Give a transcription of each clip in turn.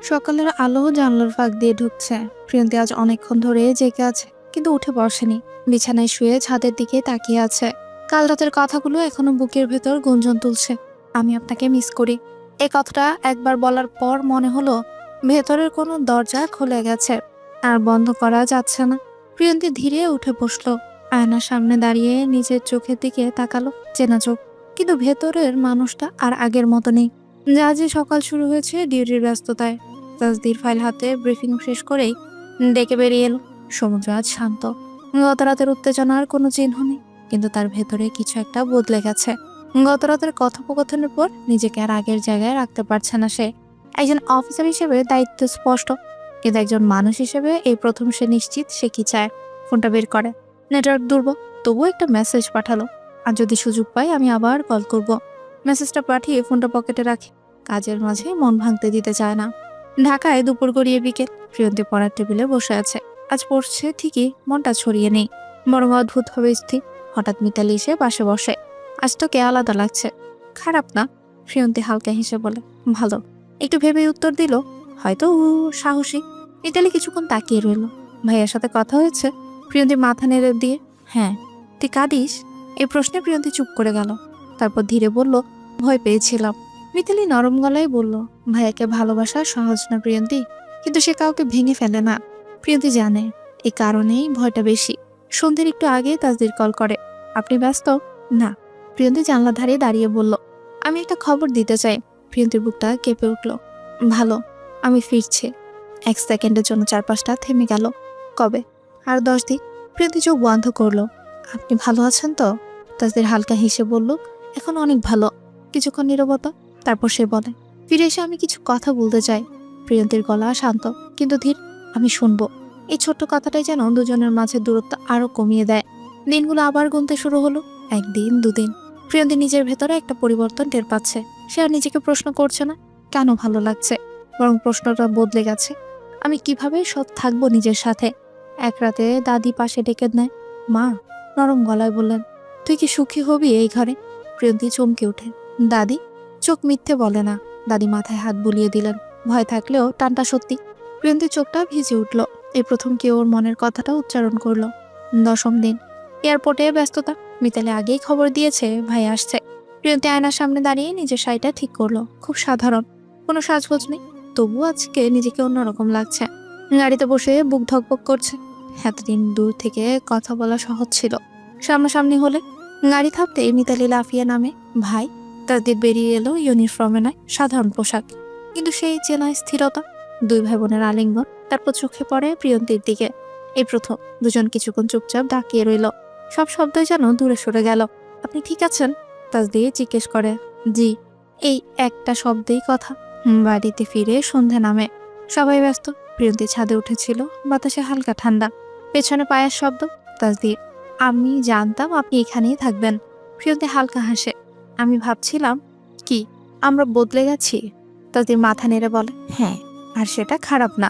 সকালের আলো জানলার ফাঁক দিয়ে ঢুকছে। প্রিয়ন্তী আজ অনেকক্ষণ ধরে জেগে আছে, কিন্তু উঠে বসেনি। বিছানায় শুয়ে ছাদের দিকে তাকিয়ে আছে। কাল রাতের কথাগুলো এখনো বুকের ভেতর গুঞ্জন তুলছে। আমি আপনাকে মিস করি। এই কথাটা একবার বলার পর মনে হলো ভেতরের কোনো দরজা খুলে গেছে, আর বন্ধ করা যাচ্ছে না। প্রিয়ন্তী ধীরে উঠে বসলো। আয়নার সামনে দাঁড়িয়ে নিজের চোখের দিকে তাকালো। চেনা চোখ, কিন্তু ভেতরের মানুষটা আর আগের মতো নেই। যে সকাল শুরু হয়েছে ডিউটির ব্যস্ততায়। তাসদির ফাইল হাতে ব্রিফিং শেষ করেই ডেকে বেরিয়ে এলো। সমুদ্র আজ শান্ত। গত রাতের উত্তেজনার কোনো চিহ্ন নেই, কিন্তু তার ভেতরে কিছু একটা বদলে গেছে। গত রাতের কথোপকথনের পর নিজেকে আর আগের জায়গায় রাখতে পারছে না সে। একজন অফিসার হিসেবে দায়িত্ব স্পষ্ট, কিন্তু একজন মানুষ হিসেবে এই প্রথম সে নিশ্চিত সে কি চায়। ফোনটা বের করে। নেটওয়ার্ক দুর্বল, তবুও একটা মেসেজ পাঠালো। আর যদি সুযোগ পাই আমি আবার কল করব। মেসেজটা পাঠিয়ে ফোনটা পকেটে রাখি। কাজের মাঝে মন ভাঙতে দিতে চায় না। ঢাকায় দুপুর গড়িয়ে বিকেল। প্রিয়ন্তী পড়ার টেবিলে বসে আছে। আজ পড়ছে ঠিকই, মনটা ছড়িয়ে নেই, বরং অদ্ভুতভাবে স্থির। হঠাৎ মিতালি এসে পাশে বসে। আজ তোকে আলাদা লাগছে। খারাপ না, প্রিয়ন্তী হালকা হেসে বলে। ভালো। একটু ভেবেই উত্তর দিল, হয়তো ও সাহসী। মিতালি কিছুক্ষণ তাকিয়ে রইল। ভাইয়ার সাথে কথা হয়েছে? প্রিয়ন্তী মাথা নেড়ে দিয়ে, হ্যাঁ। তুই কাঁদিস? এই প্রশ্নে প্রিয়ন্তী চুপ করে গেল। তারপর ধীরে বলল, ভয় পেয়েছিলাম। মিতালি নরম গলায় বলল, ভাইয়াকে ভালোবাসা সহজ না প্রিয়ন্তী, কিন্তু সে কাউকে ভেঙে ফেলে না। প্রিয়ন্তী জানে এই কারণেই ভয়টা বেশি। সন্ধ্যের একটু আগে তাসদির কল করে। আপনি ব্যস্ত? না। প্রিয়ন্তী জানলা ধারে দাঁড়িয়ে বলল, আমি একটা খবর দিতে চাই। প্রিয়ন্তীর বুকটা কেঁপে উঠল। ভালো, আমি ফিরছি। এক সেকেন্ডের জন্য চারপাশটা থেমে গেল। কবে? আর 10 দিন। প্রিয়ন্তী চোখ বন্ধ করলো। আপনি ভালো আছেন তো? তাসদির হালকা হেসে বলল, এখন অনেক ভালো। কিছুক্ষণ নীরবতা, তারপর সে বলে, ফিরে এসে আমি কিছু কথা বলতে চাই। প্রিয়ন্তীর গলা শান্ত কিন্তু ধীর। আমি শুনবো। এই ছোট্ট কথাটাই যেন দুজনের মাঝে দূরত্ব আরো কমিয়ে দেয়। দিনগুলো আবার গুনতে শুরু হলো। একদিন, দুদিন। প্রিয়ন্তী নিজের ভেতরে একটা পরিবর্তন টের পাচ্ছে। সে আর নিজেকে প্রশ্ন করছে না কেন ভালো লাগছে, বরং প্রশ্নটা বদলে গেছে, আমি কিভাবে সৎ থাকবো নিজের সাথে। এক রাতে দাদি পাশে ডেকে নেয়। মা, নরম গলায় বললেন, তুই কি সুখী হবি এই ঘরে? প্রিয়ন্তী চমকে ওঠে। দাদি? চোখ মিথ্যে বলে না। দাদি মাথায় হাত বুলিয়ে দিলেন। ভয় থাকলেও টানটা সত্যি। প্রিয়ন্তীর চোখটা ভিজে উঠল। এই প্রথম কেউ ওর মনের কথাটা উচ্চারণ করলো। 10ম দিন। এয়ারপোর্টে ব্যস্ততা। মিতালি আগেই খবর দিয়েছে ভাই আসছে। প্রিয়ন্তী আয়নার সামনে দাঁড়িয়ে নিজের শাড়িটা ঠিক করলো। খুব সাধারণ, কোনো সাজগোজ নেই, তবুও আজকে নিজেকে অন্যরকম লাগছে। গাড়িতে বসে বুক ধকপক করছে। এতদিন দূর থেকে কথা বলা সহজ ছিল, সামনাসামনি হলে। গাড়ি থামতে মিতালি লাফিয়ে নামে। ভাই? তাদের বেরিয়ে এলো ইউনিফর্মে নয়, সাধারণ পোশাক, কিন্তু সেই চেনা স্থিরতা। দুই ভাই বোনের আলিঙ্গন। তারপর চোখে পড়ে প্রিয়ন্তীর দিকে। এই প্রথম দুজন কিছুক্ষণ চুপচাপ তাকিয়ে রইল। সব শব্দই যেন দূরে সরে গেল। আপনি ঠিক আছেন? তাসদির জিজ্ঞেস করে। জি। এই একটা শব্দেই কথা। বাড়িতে ফিরে সন্ধে নামে। সবাই ব্যস্ত। প্রিয়ন্তী ছাদে উঠেছিল। বাতাসে হালকা ঠান্ডা। পেছনে পায়ের শব্দ। তাসদির, আমি জানতাম আপনি এখানেই থাকবেন। প্রিয়ন্তী হালকা হাসে। আমি ভাবছিলাম, কি আমরা বদলে গেছি? তাসদির মাথা নেড়ে বলে, হ্যাঁ, আর সেটা খারাপ না।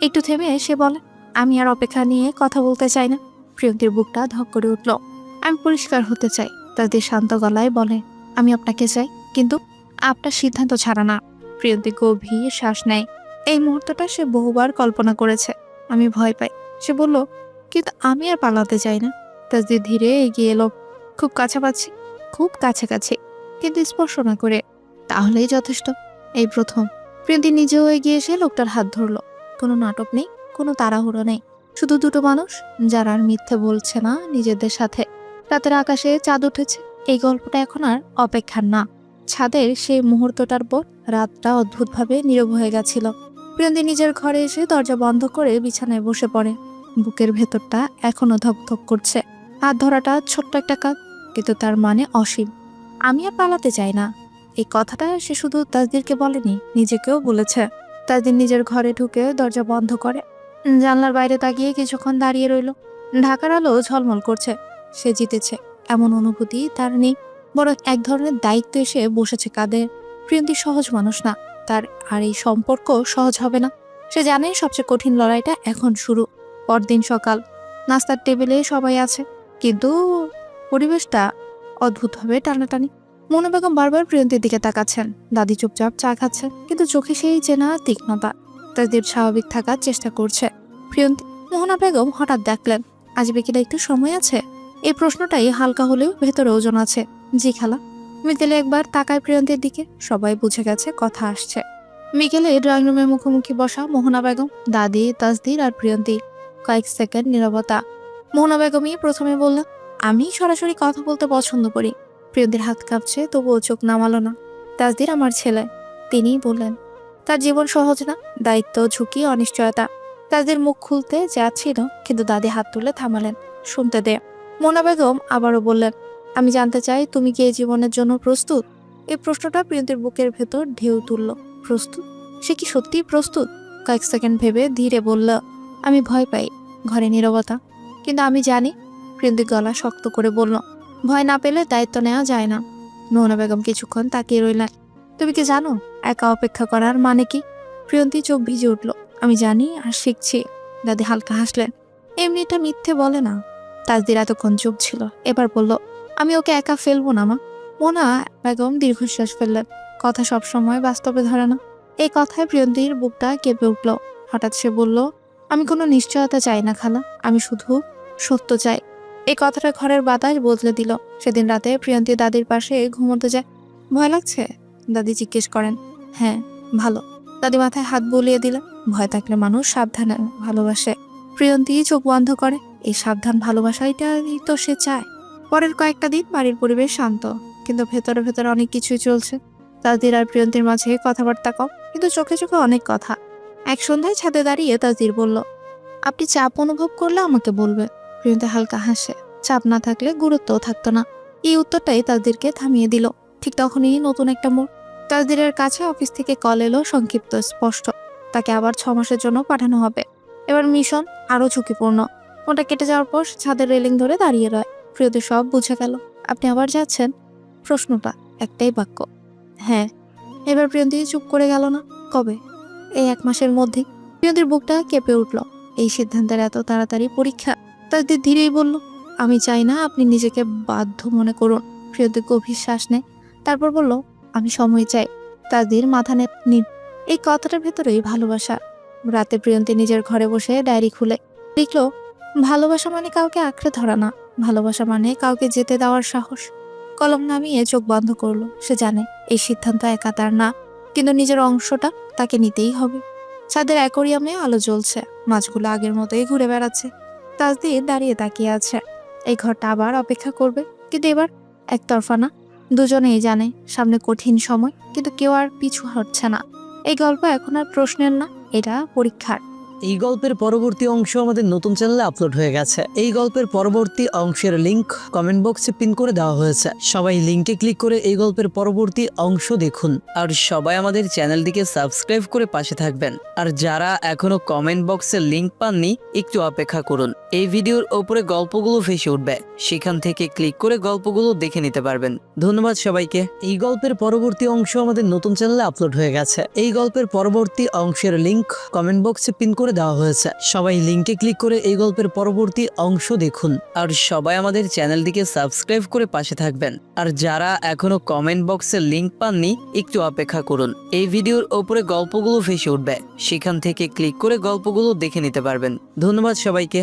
একটু থেমে সে বলে, আমি আর অপেক্ষা নিয়ে কথা বলতে চাই না। প্রিয়ন্তীর বুকটা ধক করে উঠল। আমি পরিষ্কার হতে চাই। তাসদির শান্ত গলায় বলে, আমি আপনাকে চাই, কিন্তু আপনার সিদ্ধান্ত ছাড়া না। প্রিয়ন্তী গভীর শ্বাস নেয়। এই মুহূর্তটা সে বহুবার কল্পনা করেছে। আমি ভয় পাই, সে বলল, কিন্তু আমি আর পালাতে চাই না। তাসদির ধীরে এগিয়ে এলো। খুব কাছাকাছি, খুব কাছাকাছি, কিন্তু স্পর্শ না করে। তাহলেই যথেষ্ট। এই প্রথম প্রিয়ন্তী নিজেও এগিয়ে এসে লোকটার হাত ধরলো। কোনো নাটক নেই, কোনো তাড়াহুড়ো নেই, শুধু দুটো মানুষ যারা আর মিথ্যে বলছে না নিজেদের সাথে। রাতের আকাশে চাঁদ উঠেছে। এই গল্পটা এখন আর অপেক্ষার না। ছাদের সেই মুহূর্তটার পর রাতটা অদ্ভুতভাবে নীরব হয়ে গেছিল। প্রিয়ন্তী নিজের ঘরে এসে দরজা বন্ধ করে বিছানায় বসে পড়ে। বুকের ভেতরটা এখনো ধকধক করছে। হাত ধরাটা ছোট্ট একটা কাজ, কিন্তু তার মানে অসীম। আমি আর পালাতে চাই না। এই কথাটা সে শুধু তাসদিরকে বলেনি, নিজেকেও বলেছে। তাসদির নিজের ঘরে ঢুকে দরজা বন্ধ করে। জানলার বাইরে তাকিয়ে কিছুক্ষণ দাঁড়িয়ে রইল। ঢাকার আলো ঝলমল করছে। সে জিতেছে এমন অনুভূতি তার নেই, বরং এক ধরনের দায়িত্ব এসে বসেছে কাঁধে। প্রিয়ন্তী সহজ মানুষ না, তার আর এই সম্পর্ক সহজ হবে না। সে জানে সবচেয়ে কঠিন লড়াইটা এখন শুরু। পরদিন সকাল। নাস্তার টেবিলে সবাই আছে, কিন্তু পরিবেশটা অদ্ভুতভাবে টানাটানি। মনু বেগম বারবার প্রিয়ন্তীর দিকে তাকাচ্ছেন। দাদি চুপচাপ চা খাচ্ছেন, কিন্তু চোখে সেই চেনা তীক্ষ্ণতা। তাদের স্বাভাবিক থাকার চেষ্টা করছে। প্রিয়ন্তী মোহনা বেগম হঠাৎ ডাকলেন, আজ বিকেলে একটু সময় আছে? এই প্রশ্নটাই হালকা হলেও ভেতরে ওজন আছে। জি খালা। মিতালি একবার তাকায় প্রিয়ন্তীর দিকে, সবাই বুঝে গেছে কথা আসছে। বিকেলে ড্রয়িং রুমে মুখোমুখি বসা মোহনা বেগম, দাদি, তাসদির আর প্রিয়ন্তী। কয়েক সেকেন্ড নীরবতা। মোহনা বেগমই প্রথমে বললেন, আমি সরাসরি কথা বলতে পছন্দ করি। প্রিয়ন্তীর হাত কাঁপছে, তবুও চোখ নামালো না। তাসদির আমার ছেলে, তিনিই বললেন। তার জীবন সহজ না, দায়িত্ব, ঝুঁকি, অনিশ্চয়তা। তাদের মুখ খুলতে যাচ্ছিল, কিন্তু দাদি হাত তুলে থামালেন। শুনতে দে। মোহনা বেগম আবারও বললেন, আমি জানতে চাই তুমি কি এই জীবনের জন্য প্রস্তুত? এই প্রশ্নটা প্রিয়ন্তীর বুকের ভেতর ঢেউ তুলল। প্রস্তুত? সে কি সত্যিই প্রস্তুত? কয়েক সেকেন্ড ভেবে ধীরে বলল, আমি ভয় পাই। ঘরে নীরবতা। কিন্তু আমি জানি। প্রিয়ন্তী গলা শক্ত করে বলল, ভয় না পেলে দায়িত্ব নেওয়া যায় না। মোহনা বেগম কিছুক্ষণ তাকিয়ে রইলেন। তুমি কি জানো একা অপেক্ষা করার মানে কি? প্রিয়ন্তী চোখ ভিজে উঠল। আমি জানি আর শিখছি। দাদি হালকা হাসলেন। এমনিটা মিথ্যে বলে না। তাসদির এতক্ষণ চুপ ছিল, এবার বলল, আমি ওকে একা ফেলবো না মা। মোহনা বেগম দীর্ঘশ্বাস ফেললেন। কথা সবসময় বাস্তবে ধরে না। এই কথায় প্রিয়ন্তীর বুকটা কেঁপে উঠল। হঠাৎ সে বলল, আমি কোনো নিশ্চয়তা চাই না খালা, আমি শুধু সত্য চাই। এই কথাটা ঘরের বাতাস বদলে দিল। সেদিন রাতে প্রিয়ন্তী দাদির পাশে ঘুমোতে যায়। ভয় লাগছে? দাদি জিজ্ঞেস করেন। হ্যাঁ, ভালো। দাদি মাথায় হাত বুলিয়ে দিলেন। ভয় থাকলে মানুষ সাবধানে ভালোবাসে। প্রিয়ন্তী চোখ বন্ধ করে। এই সাবধান ভালোবাসাটাই তো সে চায়। পরের কয়েকটা দিন বাড়ির পরিবেশ শান্ত, কিন্তু ভেতরে ভেতরে অনেক কিছুই চলছে। তাসদির আর প্রিয়ন্তীর মাঝে কথাবার্তা কম, কিন্তু চোখে চোখে অনেক কথা। এক সন্ধ্যায় ছাদে দাঁড়িয়ে তাসদির বলল, আপনি চাপ অনুভব করলে আমাকে বলবে। প্রিয়ন্তী হালকা হাসে। চাপ না থাকলে গুরুত্বও থাকতো না। এই উত্তরটাই তাসদিরকে থামিয়ে দিল। ঠিক তখনই নতুন একটা মোড়। তাসদিরের কাছে অফিস থেকে কল এলো, সংক্ষিপ্ত, স্পষ্ট। তাকে আবার 6 মাসের জন্য পাঠানো হবে। এবার মিশন আরো ঝুঁকিপূর্ণ। ফোনটা কেটে যাওয়ার পর ছাদের রেলিং ধরে দাঁড়িয়ে রয়। প্রিয়তী সব বুঝে গেল। আপনি আবার যাচ্ছেন? প্রশ্নটা একটাই বাক্য। হ্যাঁ। এবার প্রিয়ন্তী চুপ করে গেল না। কবে? এই 1 মাসের মধ্যেই। প্রিয়ন্তীর বুকটা কেঁপে উঠল। এই সিদ্ধান্তের এত তাড়াতাড়ি পরীক্ষা? তাসদির ধীরেই বলল, আমি চাই না আপনি নিজেকে বাধ্য মনে করুন। প্রিয়ন্তী গভীর শ্বাস নেয়, তারপর বলল, আমি সময় চাই। তাসদির মাথা নিন। এই কথাটার ভেতরেই ভালোবাসা। রাতে প্রিয়ন্তী নিজের ঘরে বসে ডায়েরি খুলে লিখল, ভালোবাসা মানে কাউকে আঁকড়ে ধরা না, ভালোবাসা মানে কাউকে যেতে দেওয়ার সাহস। কলম নামিয়ে চোখ বন্ধ করলো। সে জানে এই সিদ্ধান্ত একা তার না, কিন্তু নিজের অংশটা তাকে নিতেই হবে। ছাদের অ্যাকোরিয়ামে আলো জ্বলছে, মাছগুলো আগের মতোই ঘুরে বেড়াচ্ছে। তাসদির দাঁড়িয়ে তাকিয়ে আছে। এই ঘরটা আবার অপেক্ষা করবে, কিন্তু এবার একতরফা না। দুজনেই জানে সামনে কঠিন সময়, কিন্তু কেউ আর পিছু হটছে না। এই গল্প এখন আর প্রশ্নের না, এটা পরীক্ষার। এই গল্পের পরবর্তী অংশ আমাদের নতুন চ্যানেলে আপলোড হয়ে গেছে। এই গল্পের পরবর্তী অংশের লিংক কমেন্ট বক্সে পিন করে দেওয়া হয়েছে। সবাই লিংকে ক্লিক করে এই গল্পের পরবর্তী অংশ দেখুন। আর সবাই আমাদের চ্যানেলটিকে সাবস্ক্রাইব করে পাশে থাকবেন। আর যারা এখনো কমেন্ট বক্সে লিংক পাননি, একটু অপেক্ষা করুন। এই ভিডিওর ওপরে গল্পগুলো ভেসে উঠবে, সেখান থেকে ক্লিক করে গল্পগুলো দেখে নিতে পারবেন। ধন্যবাদ সবাইকে। এই গল্পের পরবর্তী অংশ আমাদের নতুন চ্যানেলে আপলোড হয়ে গেছে। এই গল্পের পরবর্তী অংশের লিংক কমেন্ট বক্সে পিন করে দেওয়া হয়েছে। সবাই লিংকে ক্লিক করে এই গল্পের পরবর্তী অংশ দেখুন। আর সবাই আমাদের চ্যানেলটিকে সাবস্ক্রাইব করে পাশে থাকবেন। আর যারা এখনো কমেন্ট বক্সে লিংক পাননি, একটু অপেক্ষা করুন। এই ভিডিওর ওপরে গল্পগুলো ভেসে উঠবে, সেখান থেকে ক্লিক করে গল্পগুলো দেখে নিতে পারবেন। ধন্যবাদ সবাইকে।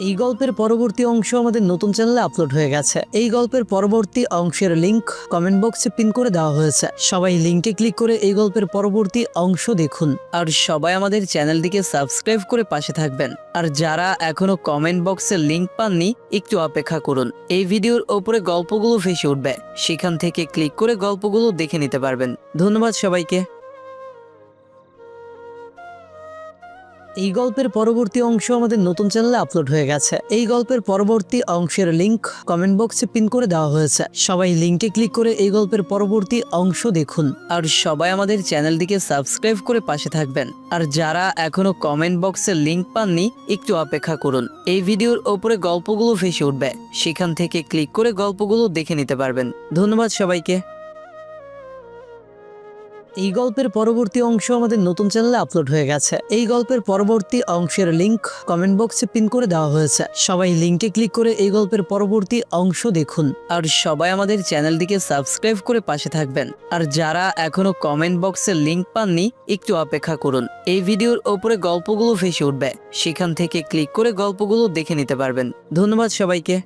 এই গল্পের পরবর্তী অংশ আমাদের নতুন চ্যানেলে আপলোড হয়ে গেছে। এই গল্পের পরবর্তী অংশের লিংক কমেন্ট বক্সে পিন করে দেওয়া হয়েছে। সবাই লিংকে ক্লিক করে এই গল্পের পরবর্তী অংশ দেখুন। আর সবাই আমাদের চ্যানেলটিকে সাবস্ক্রাইব করে পাশে থাকবেন। আর যারা এখনো কমেন্ট বক্সে লিংক পাননি, একটু অপেক্ষা করুন। এই ভিডিওর ওপরে গল্পগুলো ভেসে উঠবে, সেখান থেকে ক্লিক করে গল্পগুলো দেখে নিতে পারবেন। ধন্যবাদ সবাইকে। এই গল্পের পরবর্তী অংশ আমাদের নতুন চ্যানেলে আপলোড হয়ে গেছে। এই গল্পের পরবর্তী অংশের লিংক কমেন্ট বক্সে পিন করে দেওয়া হয়েছে। সবাই লিংকে ক্লিক করে এই গল্পের পরবর্তী অংশ দেখুন। আর সবাই আমাদের চ্যানেলটিকে সাবস্ক্রাইব করে পাশে থাকবেন। আর যারা এখনো কমেন্ট বক্সে লিংক পাননি, একটু অপেক্ষা করুন। এই ভিডিওর ওপরে গল্পগুলো ভেসে উঠবে, সেখান থেকে ক্লিক করে গল্পগুলো দেখে নিতে পারবেন। ধন্যবাদ সবাইকে। এই গল্পের পরবর্তী অংশ আমাদের নতুন চ্যানেলে আপলোড হয়ে গেছে। এই গল্পের পরবর্তী অংশের লিংক কমেন্ট বক্সে পিন করে দেওয়া হয়েছে। সবাই লিংকে ক্লিক করে এই গল্পের পরবর্তী অংশ দেখুন। আর সবাই আমাদের চ্যানেলটিকে সাবস্ক্রাইব করে পাশে থাকবেন। আর যারা এখনো কমেন্ট বক্সে লিংক পাননি, একটু অপেক্ষা করুন। এই ভিডিওর ওপরে গল্পগুলো ভেসে উঠবে, সেখান থেকে ক্লিক করে গল্পগুলো দেখে নিতে পারবেন। ধন্যবাদ সবাইকে।